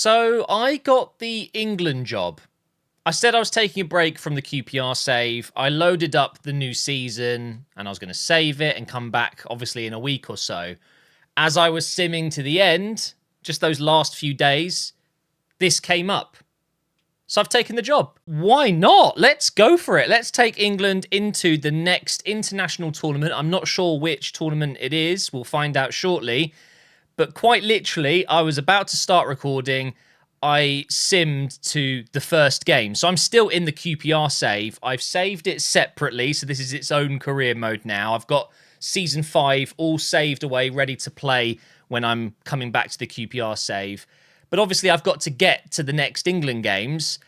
So I got the England job. I said I was taking a break from the QPR save. I loaded up the new season and I was going to save it and come back, obviously, in a week or so. As I was simming to the end, just those last few days, this came up. So I've taken the job. Why not? Let's go for it. Let's take England into the next international tournament. I'm not sure which tournament it is. We'll find out shortly. But quite literally, I was about to start recording. I simmed to the first game. So I'm still in the QPR save. I've saved it separately. So this is its own career mode now. I've got Season 5 all saved away, ready to play when I'm coming back to the QPR save. But obviously, I've got to get to the next England games.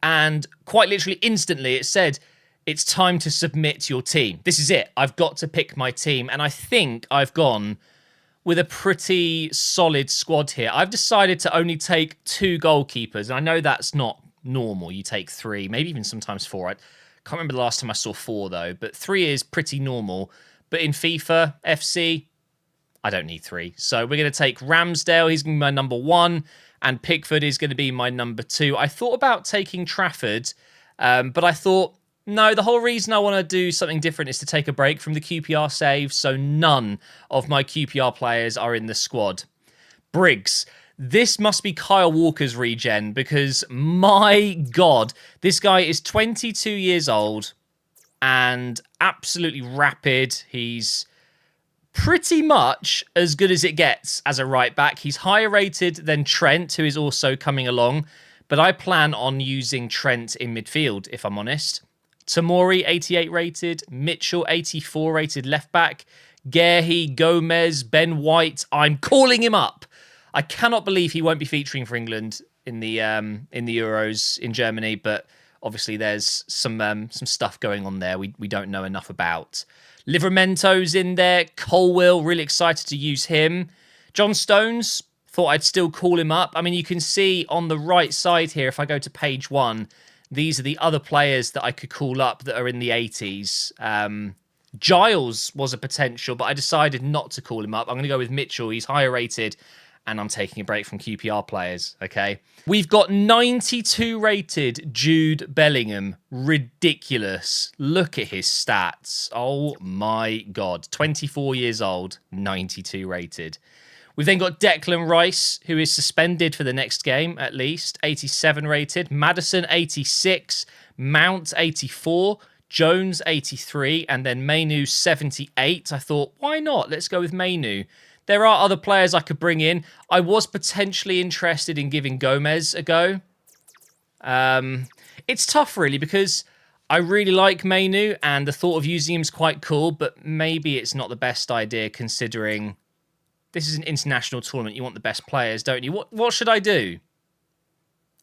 And quite literally, instantly, it said, it's time to submit your team. This is it. I've got to pick my team. And I think I've gone with a pretty solid squad here. I've decided to only take 2 goalkeepers. And I know that's not normal. You take 3, maybe even sometimes 4. I can't remember the last time I saw 4, though. But 3 is pretty normal. But in FIFA, FC, I don't need 3. So we're going to take Ramsdale. He's going to be my number 1. And Pickford is going to be my number 2. I thought about taking Trafford. But I thought, no, the whole reason I want to do something different is to take a break from the QPR save, so none of my QPR players are in the squad. Briggs. This must be Kyle Walker's regen because, my God, this guy is 22 years old and absolutely rapid. He's pretty much as good as it gets as a right back. He's higher rated than Trent, who is also coming along, but I plan on using Trent in midfield, if I'm honest. Tomori, 88 rated. Mitchell, 84 rated left back. Guehi, Gomez, Ben White. I'm calling him up. I cannot believe he won't be featuring for England in the Euros in Germany, but obviously there's some stuff going on there we don't know enough about. Livramento's in there. Colwill, really excited to use him. John Stones, thought I'd still call him up. I mean, you can see on the right side here, if I go to page 1, these are the other players that I could call up that are in the 80s. Giles was a potential, but I decided not to call him up. I'm going to go with Mitchell. He's higher rated, and I'm taking a break from QPR players, okay? We've got 92 rated Jude Bellingham. Ridiculous. Look at his stats. Oh, my God. 24 years old, 92 rated. We've then got Declan Rice, who is suspended for the next game, at least. 87 rated. Maddison, 86. Mount, 84. Jones, 83. And then Mainu, 78. I thought, why not? Let's go with Mainu. There are other players I could bring in. I was potentially interested in giving Gomez a go. It's tough, really, because I really like Mainu, and the thought of using him is quite cool, but maybe it's not the best idea considering this is an international tournament. You want the best players, don't you? What should I do?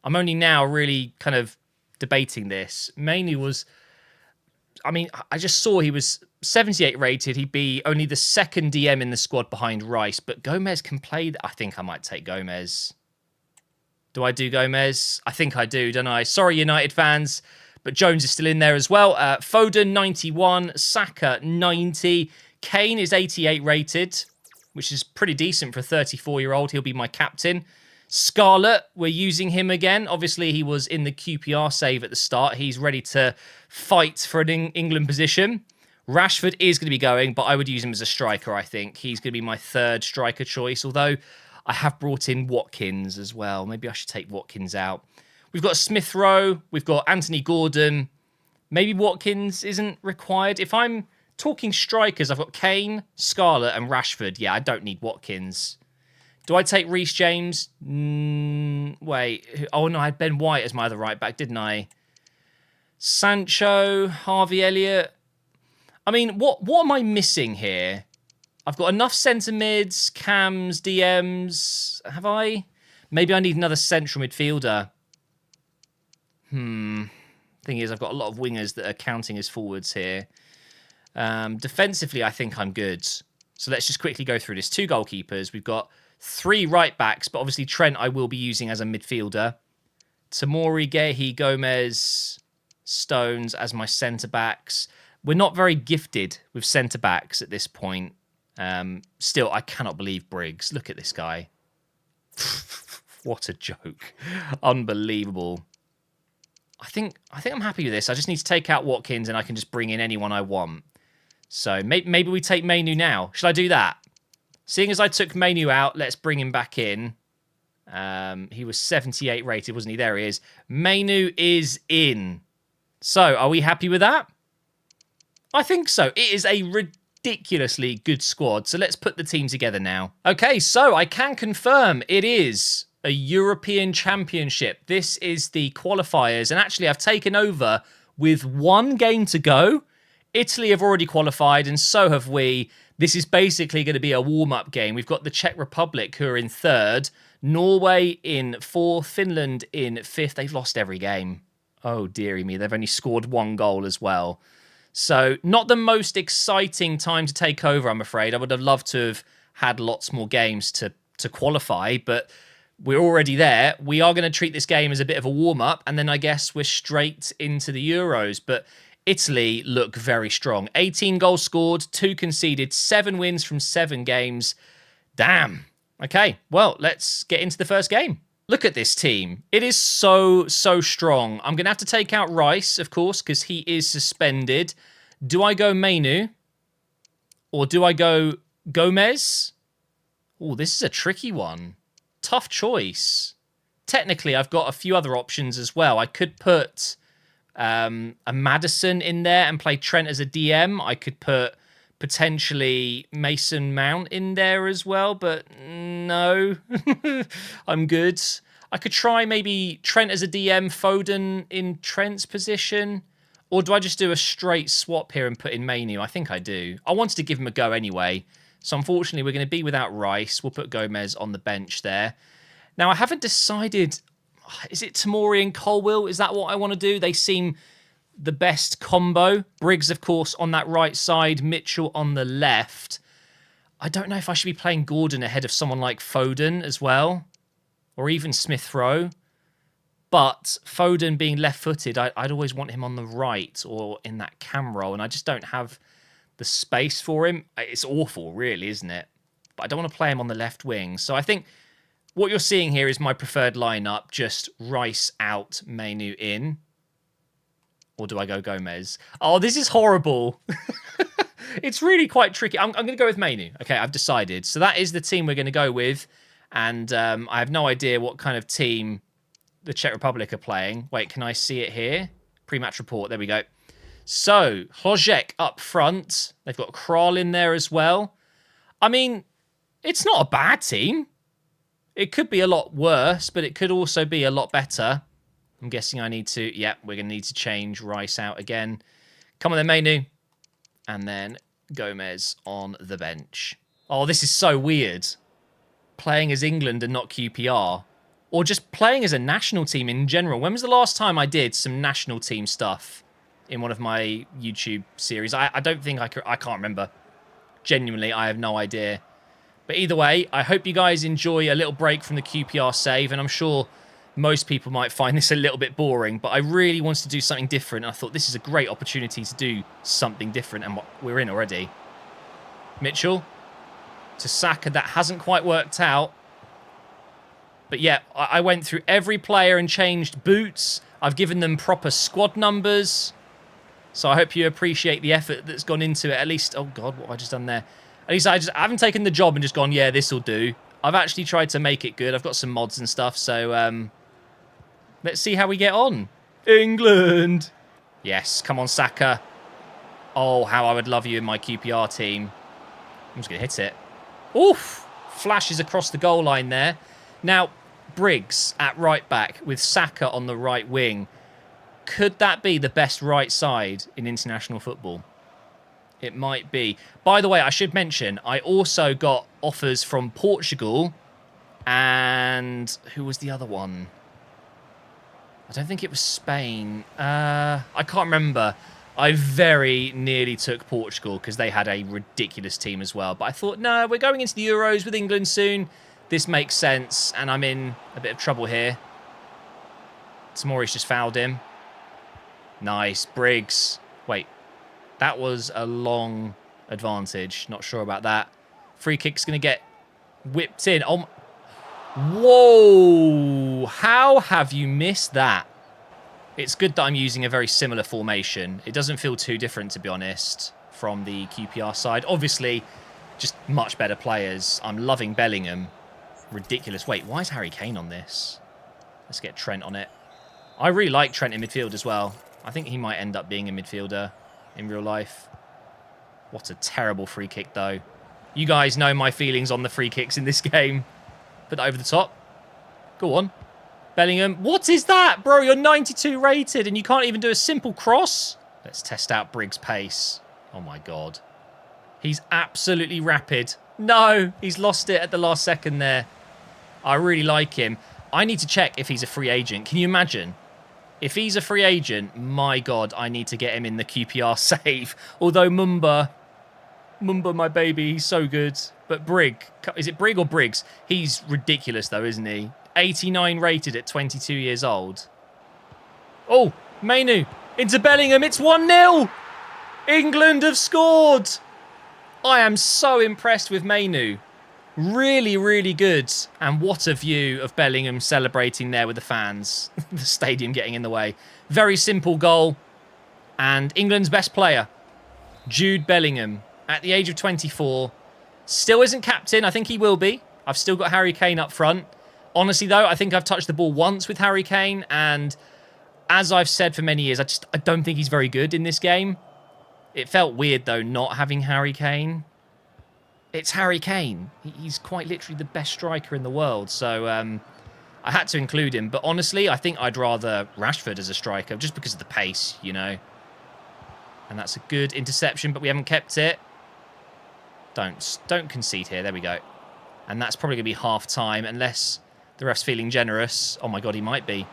I'm only now really kind of debating this. Mainly was, I mean, I just saw he was 78 rated. He'd be only the second DM in the squad behind Rice, but Gomez can play. I think I might take Gomez. Do I do Gomez? I think I do, don't I? Sorry, United fans, but Jones is still in there as well. Foden, 91. Saka, 90. Kane is 88 rated, which is pretty decent for a 34-year-old. He'll be my captain. Scarlett, we're using him again. Obviously, he was in the QPR save at the start. He's ready to fight for an England position. Rashford is going to be going, but I would use him as a striker, I think. He's going to be my 3rd striker choice, although I have brought in Watkins as well. Maybe I should take Watkins out. We've got Smith Rowe. We've got Anthony Gordon. Maybe Watkins isn't required. If I'm talking strikers, I've got Kane, Scarlett, and Rashford. Yeah, I don't need Watkins. Do I take Reece James? Wait. Oh, no, I had Ben White as my other right back, didn't I? Sancho, Harvey Elliott. I mean, what am I missing here? I've got enough centre mids, cams, DMs. Have I? Maybe I need another central midfielder. Thing is, I've got a lot of wingers that are counting as forwards here. Defensively, I think I'm good. So let's just quickly go through this. 2 goalkeepers. We've got 3 right backs, but obviously Trent I will be using as a midfielder. Tomori, Guehi, Gomez, Stones as my centre backs. We're not very gifted with centre backs at this point. Still, I cannot believe Briggs. Look at this guy. What a joke. Unbelievable. I think I'm happy with this. I just need to take out Watkins and I can just bring in anyone I want. So maybe we take Mainu now. Should I do that? Seeing as I took Mainu out, let's bring him back in. He was 78 rated, wasn't he? There he is. Mainu is in. So, are we happy with that? I think so. It is a ridiculously good squad. So, let's put the team together now. Okay, so I can confirm it is a European Championship. This is the qualifiers. And actually, I've taken over with 1 game to go. Italy have already qualified, and so have we. This is basically going to be a warm-up game. We've got the Czech Republic, who are in 3rd. Norway in 4th. Finland in 5th. They've lost every game. Oh, dearie me. They've only scored 1 goal as well. So, not the most exciting time to take over, I'm afraid. I would have loved to have had lots more games to qualify, but we're already there. We are going to treat this game as a bit of a warm-up, and then I guess we're straight into the Euros. But Italy look very strong. 18 goals scored, 2 conceded, 7 wins from 7 games. Damn. Okay, well, let's get into the first game. Look at this team. It is so strong. I'm going to have to take out Rice, of course, because he is suspended. Do I go Mainu? Or do I go Gomez? Oh, this is a tricky one. Tough choice. Technically, I've got a few other options as well. I could put a Maddison in there and play Trent as a DM. I could put potentially Mason Mount in there as well, but no, I'm good. I could try maybe Trent as a DM, Foden in Trent's position, or do I just do a straight swap here and put in Mainu? I think I do. I wanted to give him a go anyway, so unfortunately we're going to be without Rice. We'll put Gomez on the bench there. Now, I haven't decided, is it Tomori and Colwill? Is that what I want to do? They seem the best combo. Briggs, of course, on that right side. Mitchell on the left. I don't know if I should be playing Gordon ahead of someone like Foden as well. Or even Smith Rowe. But Foden being left-footed, I'd always want him on the right or in that cam role. And I just don't have the space for him. It's awful, really, isn't it? But I don't want to play him on the left wing. So I think what you're seeing here is my preferred lineup. Just Rice out, Mainu in. Or do I go Gomez? Oh, this is horrible. It's really quite tricky. I'm going to go with Mainu. Okay, I've decided. So that is the team we're going to go with. And I have no idea what kind of team the Czech Republic are playing. Wait, can I see it here? Pre-match report. There we go. So, Hložek up front. They've got Kral in there as well. I mean, it's not a bad team. It could be a lot worse, but it could also be a lot better. I'm guessing I need to... Yeah, we're going to need to change Rice out again. Come on then, Mainu. And then Gomez on the bench. Oh, this is so weird. Playing as England and not QPR. Or just playing as a national team in general. When was the last time I did some national team stuff in one of my YouTube series? I don't think I can't remember. Genuinely, I have no idea. But either way, I hope you guys enjoy a little break from the QPR save. And I'm sure most people might find this a little bit boring, but I really wanted to do something different. I thought this is a great opportunity to do something different, and we're in already. Mitchell to Saka. That hasn't quite worked out. But yeah, I went through every player and changed boots. I've given them proper squad numbers. So I hope you appreciate the effort that's gone into it. At least, oh God, what have I just done there? At least I haven't taken the job and just gone, yeah, this will do. I've actually tried to make it good. I've got some mods and stuff, so let's see how we get on. England! Yes, come on, Saka. Oh, how I would love you in my QPR team. I'm just going to hit it. Oof! Flashes across the goal line there. Now, Briggs at right back with Saka on the right wing. Could that be the best right side in international football? It might be. By the way, I should mention, I also got offers from Portugal. And who was the other one? I don't think it was Spain. I can't remember. I very nearly took Portugal because they had a ridiculous team as well. But I thought, no, we're going into the Euros with England soon. This makes sense. And I'm in a bit of trouble here. Tomori's just fouled him. Nice. Briggs. Wait. That was a long advantage. Not sure about that. Free kick's going to get whipped in. Oh, Whoa! How have you missed that? It's good that I'm using a very similar formation. It doesn't feel too different, to be honest, from the QPR side. Obviously, just much better players. I'm loving Bellingham. Ridiculous. Wait, why is Harry Kane on this? Let's get Trent on it. I really like Trent in midfield as well. I think he might end up being a midfielder in real life. What a terrible free kick, though. You guys know my feelings on the free kicks in this game. Put that over the top. Go on. Bellingham. What is that, bro? You're 92 rated and you can't even do a simple cross? Let's test out Briggs' pace. Oh, my God. He's absolutely rapid. No, he's lost it at the last second there. I really like him. I need to check if he's a free agent. Can you imagine? If he's a free agent, my God, I need to get him in the QPR save. Although Mumba, my baby, he's so good. But Brig, is it Brig or Briggs? He's ridiculous though, isn't he? 89 rated at 22 years old. Oh, Mainu into Bellingham. It's 1-0. England have scored. I am so impressed with Mainu. Really, really good. And what a view of Bellingham celebrating there with the fans. The stadium getting in the way. Very simple goal. And England's best player, Jude Bellingham, at the age of 24. Still isn't captain. I think he will be. I've still got Harry Kane up front. Honestly, though, I think I've touched the ball once with Harry Kane. And as I've said for many years, I don't think he's very good in this game. It felt weird, though, not having Harry Kane. It's Harry Kane. He's quite literally the best striker in the world. So I had to include him. But honestly, I think I'd rather Rashford as a striker just because of the pace, you know. And that's a good interception, but we haven't kept it. Don't concede here. There we go. And that's probably going to be half-time unless the ref's feeling generous. Oh, my God, he might be.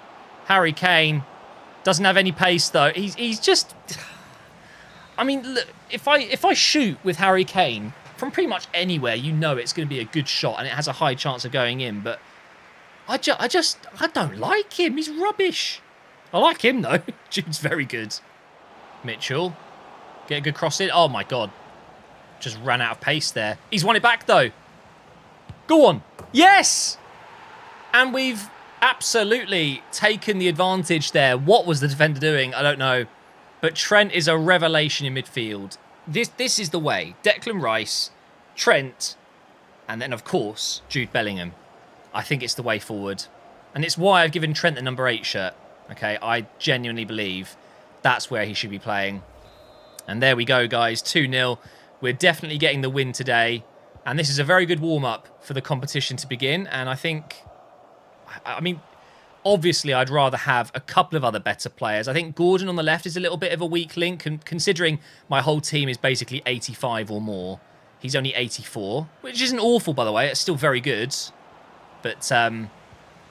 Harry Kane doesn't have any pace, though. He's just... I mean, look, if I shoot with Harry Kane... from pretty much anywhere, you know it's going to be a good shot and it has a high chance of going in. But I don't like him. He's rubbish. I like him, though. Jude's very good. Mitchell. Get a good cross in. Oh, my God. Just ran out of pace there. He's won it back, though. Go on. Yes! And we've absolutely taken the advantage there. What was the defender doing? I don't know. But Trent is a revelation in midfield. This is the way. Declan Rice, Trent, and then, of course, Jude Bellingham. I think it's the way forward. And it's why I've given Trent the number 8 shirt. Okay, I genuinely believe that's where he should be playing. And there we go, guys. 2-0. We're definitely getting the win today. And this is a very good warm-up for the competition to begin. And I think... I mean... obviously, I'd rather have a couple of other better players. I think Gordon on the left is a little bit of a weak link, and considering my whole team is basically 85 or more. He's only 84, which isn't awful, by the way. It's still very good. But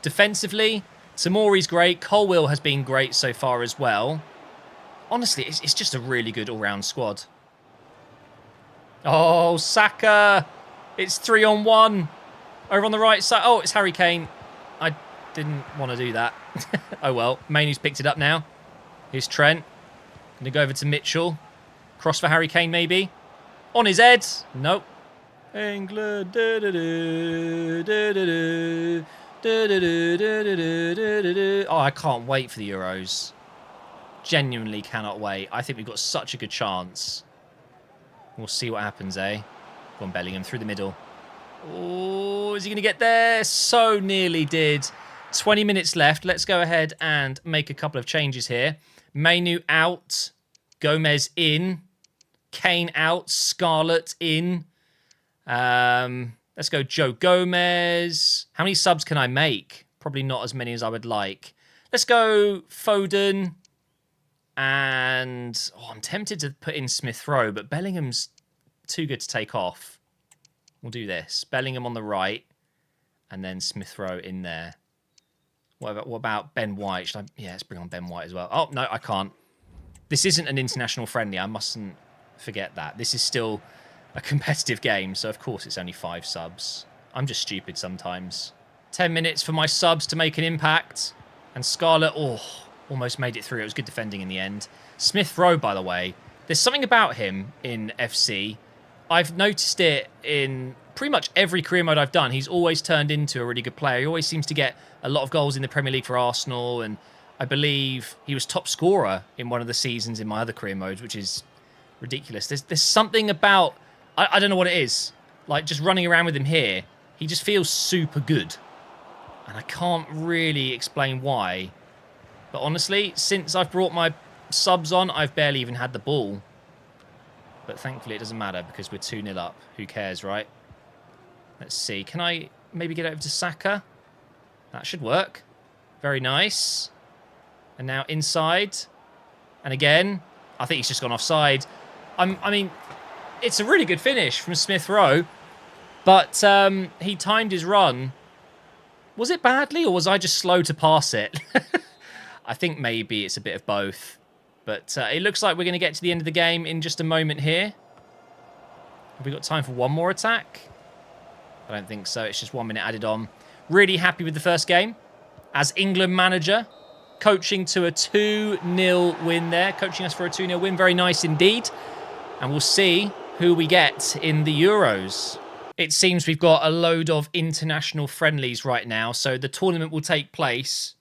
defensively, Tomori's great. Colwill has been great so far as well. Honestly, it's just a really good all-round squad. Oh, Saka! It's 3-on-1. Over on the right side. Oh, it's Harry Kane. I didn't want to do that. Oh well. Mainu's picked it up now. Here's Trent. Going to go over to Mitchell. Cross for Harry Kane maybe. On his head. Nope. England. Oh, I can't wait for the Euros. Genuinely cannot wait. I think we've got such a good chance. We'll see what happens, eh? Go on, Bellingham through the middle. Oh, is he going to get there? So nearly did. 20 minutes left. Let's go ahead and make a couple of changes here. Mainu out. Gomez in. Kane out. Scarlett in. Let's go Joe Gomez. How many subs can I make? Probably not as many as I would like. Let's go Foden. And I'm tempted to put in Smith Rowe, but Bellingham's too good to take off. We'll do this. Bellingham on the right, and then Smith Rowe in there. What about Ben White? Yeah, let's bring on Ben White as well. Oh, no, I can't. This isn't an international friendly. I mustn't forget that. This is still a competitive game, so of course it's only 5 subs. I'm just stupid sometimes. 10 minutes for my subs to make an impact. And Scarlett, almost made it through. It was good defending in the end. Smith Rowe, by the way, there's something about him in FC. I've noticed it in pretty much every career mode I've done, he's always turned into a really good player. He always seems to get a lot of goals in the Premier League for Arsenal, and I believe he was top scorer in one of the seasons in my other career modes, which is ridiculous. There's something about, I don't know what it is, like just running around with him here, he just feels super good. And I can't really explain why. But honestly, since I've brought my subs on, I've barely even had the ball. But thankfully it doesn't matter because we're 2-0 up. Who cares, right? Let's see. Can I maybe get over to Saka? That should work. Very nice. And now inside. And again, I think he's just gone offside. I mean, it's a really good finish from Smith Rowe. But he timed his run. Was it badly or was I just slow to pass it? I think maybe it's a bit of both. But it looks like we're going to get to the end of the game in just a moment here. Have we got time for one more attack? I don't think so. It's just 1 minute added on. Really happy with the first game. As England manager, coaching to a 2-0 win there. Coaching us for a 2-0 win. Very nice indeed. And we'll see who we get in the Euros. It seems we've got a load of international friendlies right now. So the tournament will take place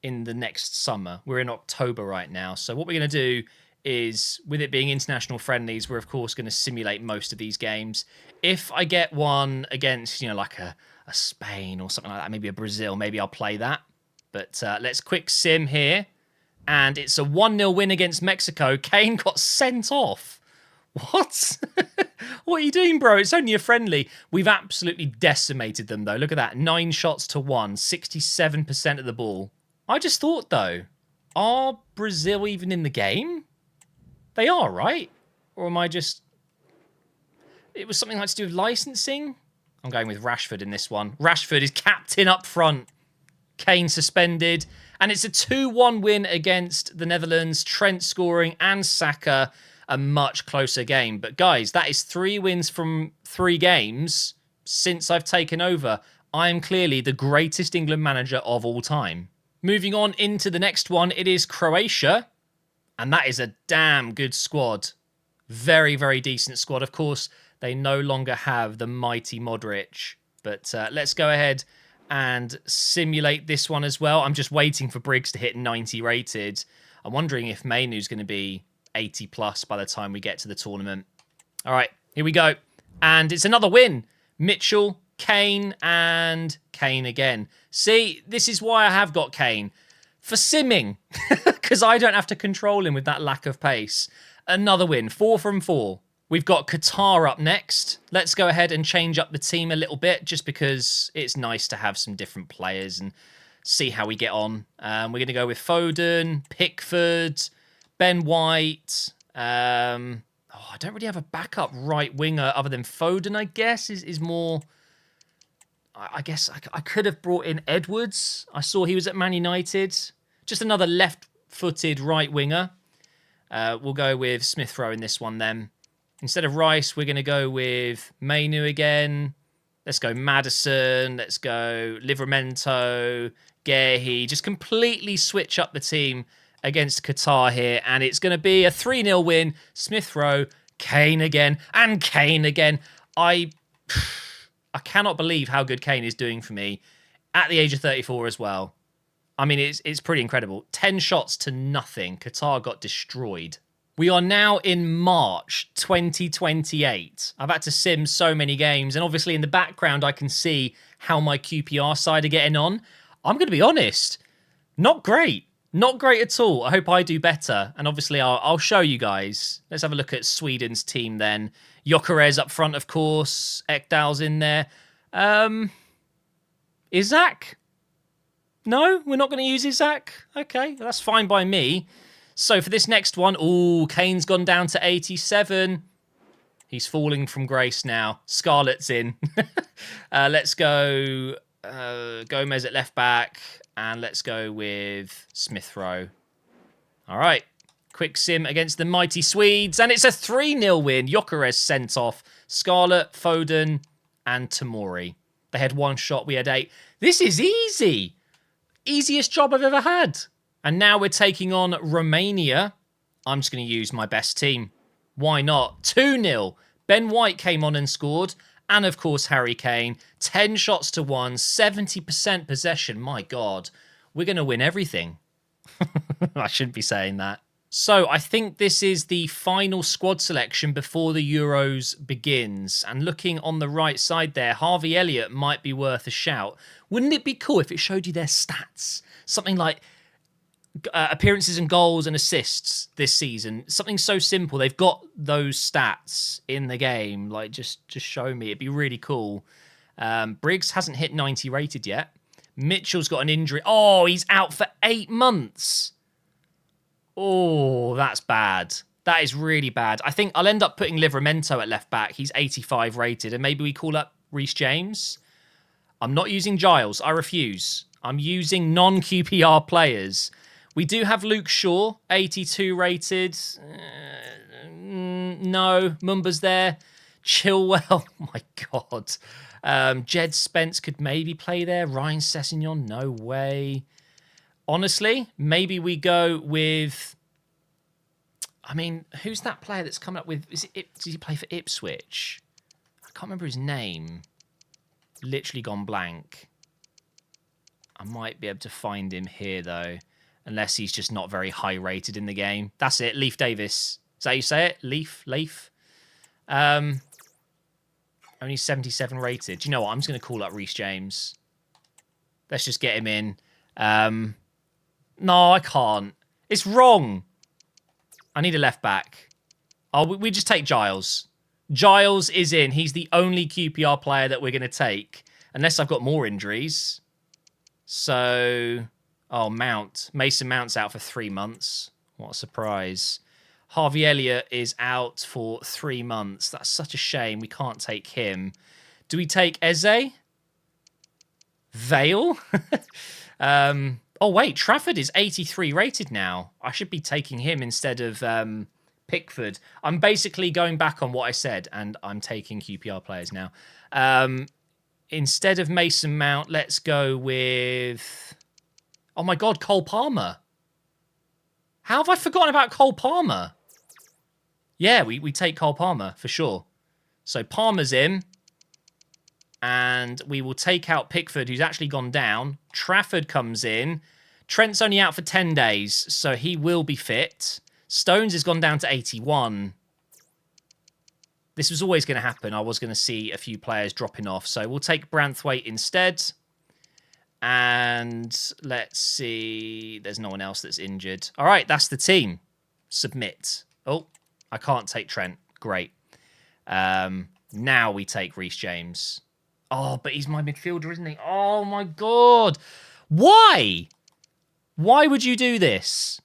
in the next summer. We're in October right now. So what we're going to do is, with it being international friendlies, we're of course going to simulate most of these games. If I get one against, you know, like a Spain or something like that, maybe a Brazil, maybe I'll play that. But let's quick sim here. And it's a 1-0 win against Mexico. Kane got sent off. What? What are you doing, bro? It's only a friendly. We've absolutely decimated them, though. Look at that. 9 shots to 1. 67% of the ball. I just thought, though, are Brazil even in the game? They are, right? Or am I just... It was something like to do with licensing? I'm going with Rashford in this one. Rashford is captain up front. Kane suspended. And it's a 2-1 win against the Netherlands. Trent scoring and Saka. A much closer game. But guys, that is 3 wins from 3 games since I've taken over. I am clearly the greatest England manager of all time. Moving on into the next one, it is Croatia. And that is a damn good squad. Very, very decent squad. Of course, they no longer have the mighty Modric. But let's go ahead and simulate this one as well. I'm just waiting for Briggs to hit 90 rated. I'm wondering if Mainoo's going to be 80 plus by the time we get to the tournament. All right, here we go. And it's another win. Mitchell, Kane, and Kane again. See, this is why I have got Kane. For simming. Because I don't have to control him with that lack of pace. Another win. 4 from 4. We've got Qatar up next. Let's go ahead and change up the team a little bit just because it's nice to have some different players and see how we get on. We're going to go with Foden, Pickford, Ben White. I don't really have a backup right winger other than Foden, I guess, is more... I guess I could have brought in Edwards. I saw he was at Man United. Just another left-footed right winger. We'll go with Smith Rowe in this one then. Instead of Rice, we're going to go with Mainoo again. Let's go Maddison. Let's go Livramento, Gehi. Just completely switch up the team against Qatar here. And it's going to be a 3-0 win. Smith Rowe, Kane again, and Kane again. I cannot believe how good Kane is doing for me at the age of 34 as well. I mean, it's pretty incredible. 10 shots to nothing. Qatar got destroyed. We are now in March 2028. I've had to sim so many games, and obviously in the background I can see how my QPR side are getting on. I'm going to be honest, not great. Not great at all. I hope I do better, and obviously I'll show you guys. Let's have a look at Sweden's team then. Gyökeres up front, of course. Ekdal's in there. Isaac? No, we're not going to use Isaac? Okay, that's fine by me. So for this next one, Kane's gone down to 87. He's falling from grace now. Scarlett's in. Let's go Gomez at left back. And let's go with Smith Rowe. All right. Quick sim against the mighty Swedes. And it's a 3-0 win. Gyökeres sent off. Scarlett, Foden, and Tomori. They had 1 shot. We had 8. This is easy. Easiest job I've ever had. And now we're taking on Romania. I'm just going to use my best team. Why not? 2-0. Ben White came on and scored. and of course Harry Kane. 10 shots to 1, 70% possession. My God, we're going to win everything. I shouldn't be saying that. So I think this is the final squad selection before the Euros begins. And looking on the right side there, Harvey Elliott might be worth a shout. Wouldn't it be cool if it showed you their stats? Something like appearances and goals and assists this season. Something so simple. They've got those stats in the game. Like, just show me. It'd be really cool. Briggs hasn't hit 90 rated yet. Mitchell's got an injury. Oh, he's out for 8 months. Oh, that's bad. That is really bad. I think I'll end up putting Livramento at left back. He's 85 rated. And maybe we call up Reece James. I'm not using Giles. I refuse. I'm using non-QPR players. We do have Luke Shaw, 82 rated. No, Mumba's there. Chilwell, oh my God. Jed Spence could maybe play there. Ryan Sessegnon, no way. Honestly, maybe we go with... I mean, who's that player that's coming up with... Does he play for Ipswich? I can't remember his name. Literally gone blank. I might be able to find him here, though. Unless he's just not very high rated in the game. That's it, Leif Davis. Is that how you say it? Leif? Only 77 rated. Do you know what? I'm just going to call up Reece James. Let's just get him in. No, I can't. It's wrong. I need a left back. Oh, we just take Giles. Giles is in. He's the only QPR player that we're going to take. Unless I've got more injuries. So... Oh, Mount. Mason Mount's out for 3 months. What a surprise. Harvey Elliott is out for 3 months. That's such a shame. We can't take him. Do we take Eze? Vale? Oh, wait. Trafford is 83 rated now. I should be taking him instead of Pickford. I'm basically going back on what I said, and I'm taking QPR players now. Instead of Mason Mount, let's go with... Oh my God, Cole Palmer. How have I forgotten about Cole Palmer? Yeah, we take Cole Palmer for sure. So Palmer's in. And we will take out Pickford, who's actually gone down. Trafford comes in. Trent's only out for 10 days, so he will be fit. Stones has gone down to 81. This was always going to happen. I was going to see a few players dropping off. So we'll take Branthwaite instead. And let's see. There's no one else that's injured. All right, that's the team. Submit. Oh, I can't take Trent. Great. Now we take Reece James. Oh, but he's my midfielder, isn't he? Oh, my God. Why? Why would you do this?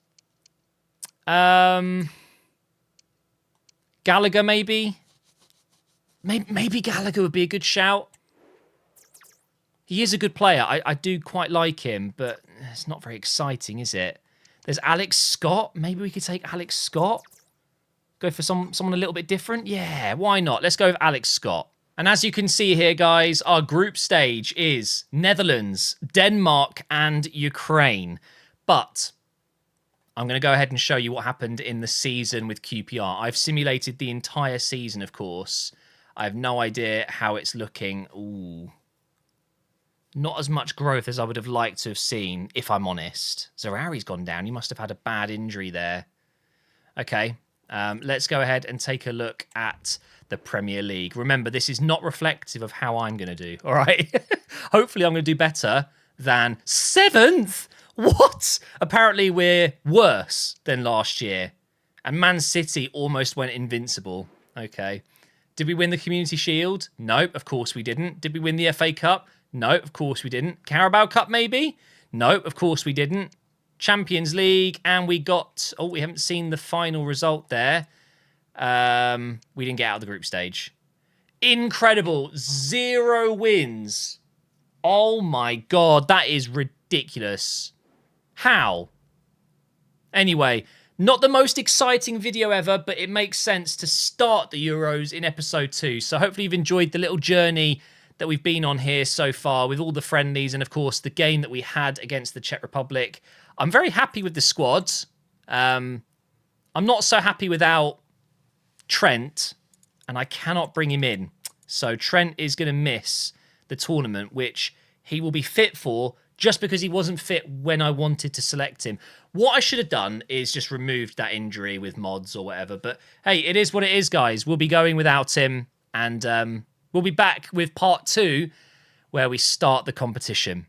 Gallagher, maybe? Maybe Gallagher would be a good shout. He is a good player. I do quite like him, but it's not very exciting, is it? There's Alex Scott. Maybe we could take Alex Scott. Go for someone a little bit different. Yeah, why not? Let's go with Alex Scott. And as you can see here, guys, our group stage is Netherlands, Denmark, and Ukraine. But I'm going to go ahead and show you what happened in the season with QPR. I've simulated the entire season, of course. I have no idea how it's looking. Ooh. Not as much growth as I would have liked to have seen, if I'm honest. Zaroury's gone down. He must have had a bad injury there. Okay, let's go ahead and take a look at the Premier League. Remember, this is not reflective of how I'm going to do, all right? Hopefully I'm going to do better than 7th. What? Apparently we're worse than last year. And Man City almost went invincible. Okay. Did we win the Community Shield? No, of course we didn't. Did we win the FA Cup? No, of course we didn't. Carabao Cup, maybe? No, of course we didn't. Champions League, and we got... Oh, we haven't seen the final result there. We didn't get out of the group stage. Incredible. 0 wins. Oh, my God. That is ridiculous. How? Anyway, not the most exciting video ever, but it makes sense to start the Euros in episode 2. So hopefully you've enjoyed the little journey that we've been on here so far with all the friendlies and, of course, the game that we had against the Czech Republic. I'm very happy with the squad. I'm not so happy without Trent, and I cannot bring him in. So Trent is going to miss the tournament, which he will be fit for just because he wasn't fit when I wanted to select him. What I should have done is just removed that injury with mods or whatever. But hey, it is what it is, guys. We'll be going without him, and we'll be back with part 2 where we start the competition.